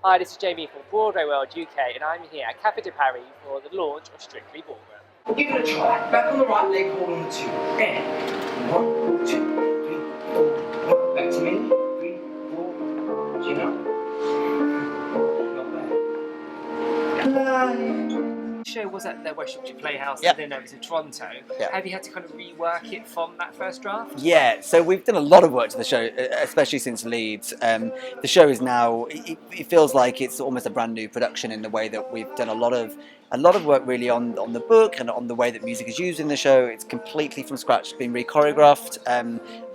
Hi, this is Jamie from BroadwayWorld UK, and I'm here at Café de Paris for the launch of Strictly Ballroom. Give it a try. Back on the right leg, hold on the two. And 1, 2, 3, 4. Back to me. 3, 4. Do you know? Not bad. The show was at the West Yorkshire Playhouse, Yep. and then over to Toronto. Yep. Have you had to kind of rework it from that first draft? Yeah, so we've done a lot of work to the show, especially since Leeds. The show is now, it feels like it's almost a brand new production in the way that we've done a lot of work really on the book and on the way that music is used in the show. It's completely from scratch, it's been re-choreographed,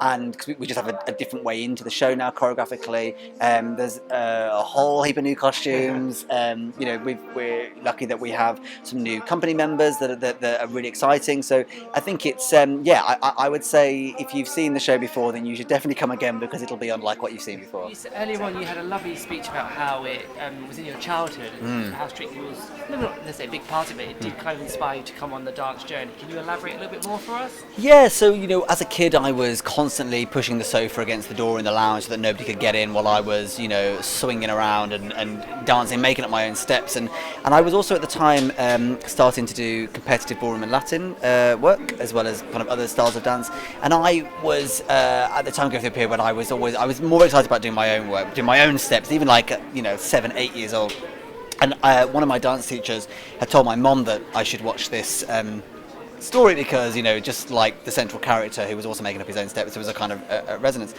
and cause we just have a different way into the show now choreographically. There's a whole heap of new costumes. You know, we're lucky that we have some new company members that are really exciting. So I think it's, I would say if you've seen the show before, then you should definitely come again because it'll be unlike what you've seen before. You said earlier on you had a lovely speech about how it was in your childhood and how Strictly was, not necessarily a big part of it, it did kind of inspire you to come on the dance journey. Can you elaborate a little bit more for us? Yeah, so you know, as a kid I was constantly pushing the sofa against the door in the lounge so that nobody could get in while I was, you know, swinging around and dancing, making up my own steps, and I was also at the time starting to do competitive ballroom and Latin work as well as kind of other styles of dance, and I was at the time going through a period when I was more excited about doing my own work, doing my own steps, even like 7, 8 years old. And one of my dance teachers had told my mom that I should watch this story because, you know, just like the central character who was also making up his own steps, there was a kind of resonance.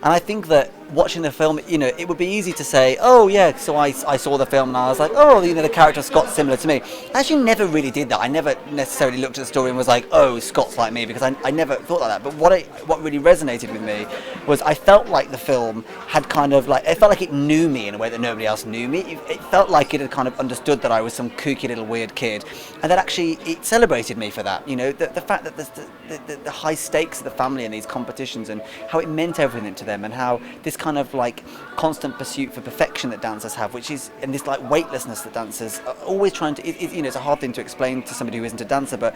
And I think that watching the film, you know, it would be easy to say, oh yeah, so I saw the film and I was like, oh, you know, the character Scott's similar to me. I actually never really did that. I never necessarily looked at the story and was like, oh, Scott's like me, because I never thought like that. But what really resonated with me was I felt like the film had kind of like, it felt like it knew me in a way that nobody else knew me. It felt like it had kind of understood that I was some kooky little weird kid, and that actually it celebrated me for that. You know, the fact that there's the high stakes of the family in these competitions and how it meant everything to them, and how this kind of like constant pursuit for perfection that dancers have, which is, and this like weightlessness that dancers are always trying to, you know, it's a hard thing to explain to somebody who isn't a dancer, but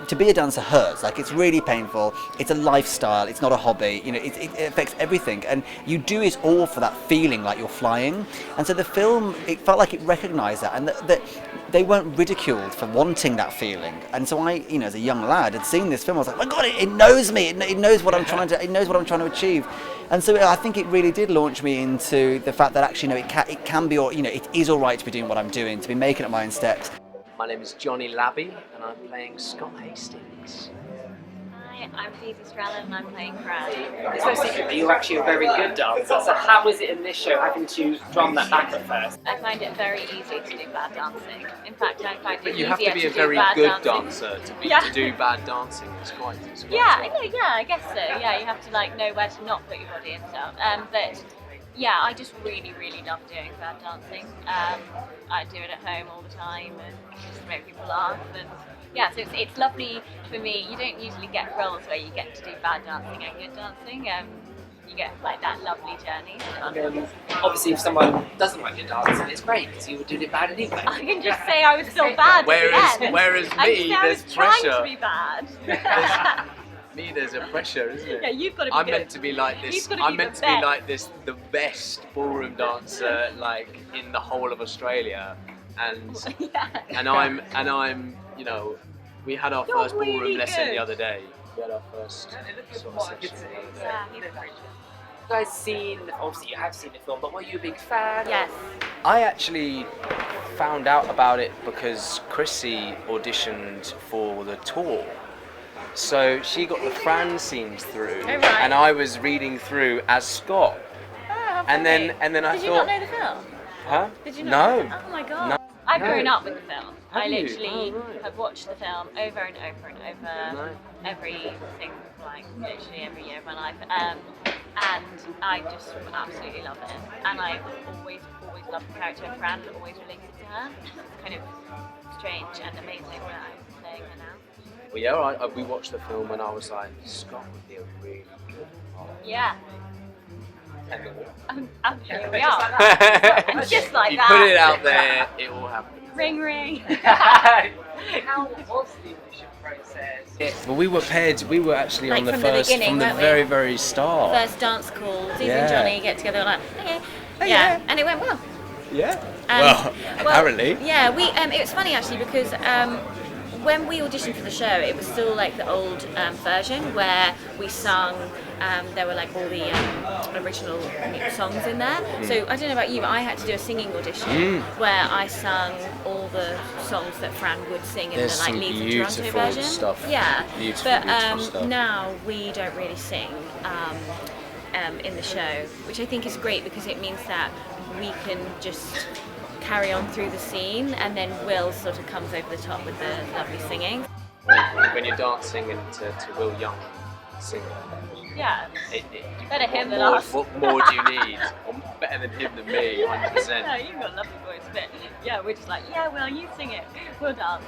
to be a dancer hurts. Like, it's really painful, it's a lifestyle, it's not a hobby, you know, it affects everything, and you do it all for that feeling like you're flying. And so the film, it felt like it recognised that, and that they weren't ridiculed for wanting that feeling. And so I, you know, as a young lad, had seen this film, I was like, my God, it knows me, it knows what I'm trying to achieve. And so I think it really did launch me into the fact that actually, you know, it can be, or you know, it is all right to be doing what I'm doing, to be making up my own steps. My name is Jonny Labey, and I'm playing Scott Hastings. Hi, I'm Zizi Strallen, and I'm playing Brad. It's no secret that you're actually a very good dancer, so how was it in this show having to drum that back at first? I find it very easy to do bad dancing. In fact, I find it But you easier have to be a do very bad good dancing. dancer to Yeah. do bad dancing. It's quite Yeah, I guess so. Yeah, you have to like know where to not put your body and stuff. But yeah, I just really, really love doing bad dancing. I do it at home all the time and just make people laugh. And yeah, so it's lovely for me. You don't usually get roles where you get to do bad dancing and good dancing. You get like that lovely journey. And obviously if someone doesn't like your dancing, it's great because you were doing it bad anyway. I can just say I was still bad. Whereas at the end. me, I can say I there's was trying pressure. to be bad. Me, there's a pressure, isn't it? Yeah, you've got to be I'm good. meant to be like this. You've got to I'm be meant the to be best. like this, the best ballroom dancer, like in the whole of Australia, and Yeah. and I'm, you know, we had our You're first ballroom really lesson good. the other day. We had our first sort of session the other day. Yeah, he's great. You guys seen, obviously you have seen the film, but were you a big fan? Yes. I actually found out about it because Chrissy auditioned for the tour. So she got the Fran scenes through, Oh, right. and I was reading through as Scott. Oh, how And funny. then I Did you thought, not know the film? huh? Did you not? No. Oh my god. No. I've No. grown up with the film. Have I you? literally Oh, right. have watched the film over and over and over, No. everything, like literally every year of my life. And I just absolutely love it. And I always loved the character of Fran, but always related to her. It's kind of strange and amazing that I'm playing her now. Well, yeah, we watched the film and I was like, Scott would be a really good part. Yeah. And And here we are. And just like you that. put it out there, it will happen. Ring ring. How was the audition process? Well, we were paired. We were actually Like on the from the first, beginning, from the weren't we? very, very start. First dance call, Zizi Yeah. and Jonny get together like, okay. Oh, yeah, yeah. and it went well. Yeah. Well, apparently. Yeah, it was funny actually because when we auditioned for the show, it was still like the old version where we sung. There were like all the original songs in there. So I don't know about you, but I had to do a singing audition where I sung all the songs that Fran would sing in There's the like some Leeds and Toronto beautiful version. stuff. Yeah, Beautiful stuff. now we don't really sing in the show, which I think is great because it means that we can just carry on through the scene, and then Will sort of comes over the top with the lovely singing. When you're dancing to Will Young singing, Yeah, better him than more, us. what more do you need? Or better than him than me, 100%. No, you've got a lovely voice, but yeah, we're just like, yeah, Will, you sing it, we'll dance.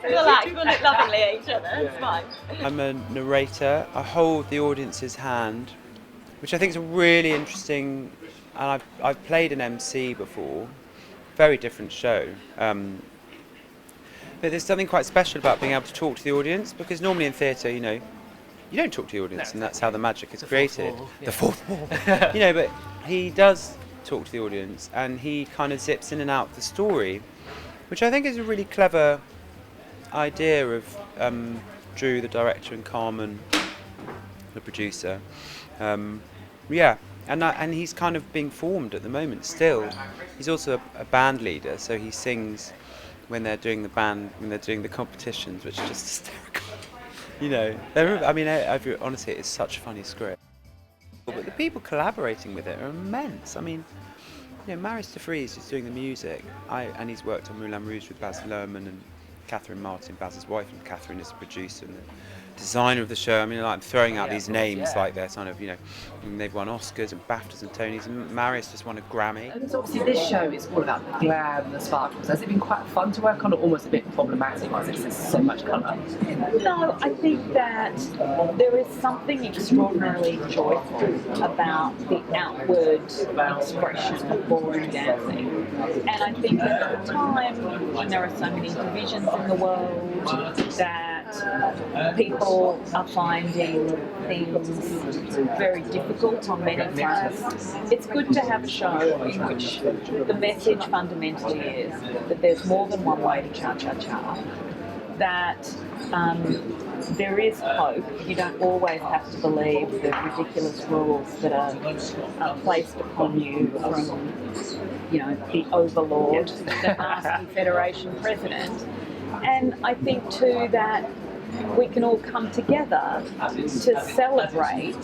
We'll act, we'll look lovingly at each other, it's fine. I'm a narrator. I hold the audience's hand, which I think is a really interesting, and I've played an MC before, very different show. But there's something quite special about being able to talk to the audience, because normally in theatre, you know, you don't talk to the audience, and that's how the magic is created. The fourth wall. You know, but he does talk to the audience, and he kind of zips in and out of the story, which I think is a really clever idea of Drew, the director, and Carmen, the producer. Yeah, and he's kind of being formed at the moment still. He's also a band leader, so he sings when they're doing the competitions, which is just hysterical. You know, honestly, it's such a funny script. But the people collaborating with it are immense. I mean, you know, Maris de Vries is doing the music, and he's worked on Moulin Rouge with Baz Luhrmann and Catherine Martin, Baz's wife, and Catherine is the producer and the designer of the show. I mean, like, I'm throwing out these names like they're kind of, you know, and they've won Oscars and BAFTAs and Tonys, and Maris just won a Grammy. And so obviously this show is all about the glam, the sparkles. Has it been quite fun to work on, or almost a bit problematic because there's so much colour? No, I think that there is something extraordinarily joyful about the outward expression of ballroom dancing. And I think at the time when there are so many divisions in the world, that people are finding things very difficult on many fronts, it's good to have a show in which the message fundamentally is that there's more than one way to cha-cha-cha, that there is hope. You don't always have to believe the ridiculous rules that are placed upon you from, you know, the overlord, the nasty Federation president. And I think too that we can all come together to celebrate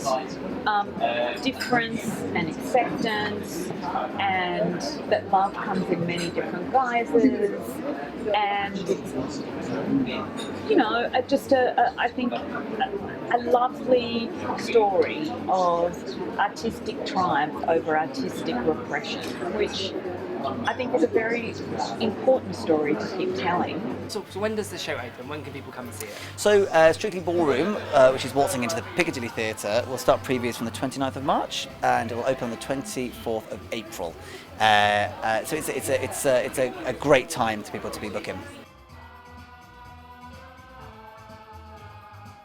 difference and acceptance, and that love comes in many different guises, and you know, I think a lovely story of artistic triumph over artistic repression, which I think is a very important story to keep telling. So when does the show open? When can people come and see it? So Strictly Ballroom, which is waltzing into the Piccadilly Theatre, will start previews from the 29th of March, and it will open on the 24th of April. So it's a great time for people to be booking.